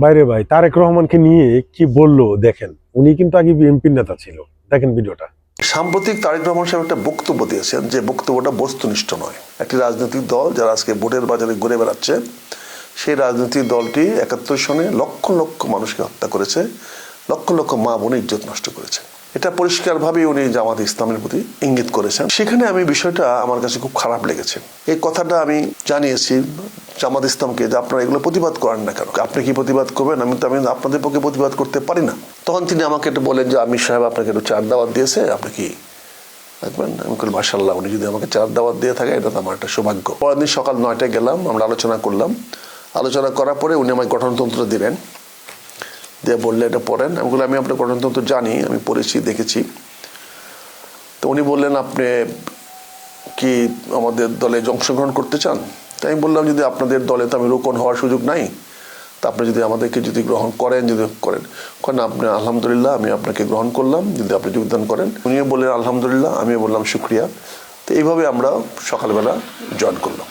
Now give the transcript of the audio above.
বাইরে ভাই তারেক রহমানকে নিয়ে কি বললো দেখেন। উনি কিন্তু আগে বিএনপির নেতা ছিল। দেখেন ভিডিওটা। সাম্প্রতিক তারেক রহমান সাহেব একটা বক্তব্য দিয়েছেন, যে বক্তব্যটা বস্তুনিষ্ঠ নয়। একটি রাজনৈতিক দল যারা আজকে ভোটের বাজারে ঘুরে বেড়াচ্ছে, সেই রাজনৈতিক দলটি 71 সনে লক্ষ লক্ষ মানুষকে হত্যা করেছে, লক্ষ লক্ষ মা বোনের ইজ্জত নষ্ট করেছে। এটা পরিষ্কারভাবে উনি জামাত ইসলামের প্রতি ইঙ্গিত করেছেন। সেখানে আমি বিষয়টা আমার কাছে খুব খারাপ লেগেছে। এই কথাটা আমি জানিয়েছি জামাত ইসলামকে, যে আপনারা এগুলো প্রতিবাদ করেন না কেন, আপনি কি প্রতিবাদ করবেন? আমি আপনাদের পক্ষে প্রতিবাদ করতে পারি না। তখন তিনি আমাকে একটু বলেন যে আমির সাহেব আপনাকে একটু চার দাওয়াত দিয়েছে, আপনি কি দেখবেন? আমি বলি মাশাআল্লাহ, উনি যদি আমাকে চার দাওয়াত দিয়ে থাকে এটা তো আমার একটা সৌভাগ্য। পরের দিন সকাল 9টায় গেলাম, আমরা আলোচনা করলাম। আলোচনা করার পরে উনি আমাকে গঠনতন্ত্র দিলেন, দিয়ে বললে এটা পড়েন। আমি বললাম আমি আপনার গঠনতন্ত্র জানি, আমি পড়েছি, দেখেছি। তো উনি বললেন আপনি কি আমাদের দলে অংশগ্রহণ করতে চান? তাই আমি বললাম যদি আপনাদের দলে তো আমি রোকন হওয়ার সুযোগ নাই, তা আপনি যদি আমাদেরকে যদি গ্রহণ করেন, যদি করেন আপনি আলহামদুলিল্লাহ, আমি আপনাকে গ্রহণ করলাম, যদি আপনি যোগদান করেন। উনিও বললেন আলহামদুলিল্লাহ, আমিও বললাম শুক্রিয়া। তো এইভাবে আমরা সকালবেলা জয়েন করলাম।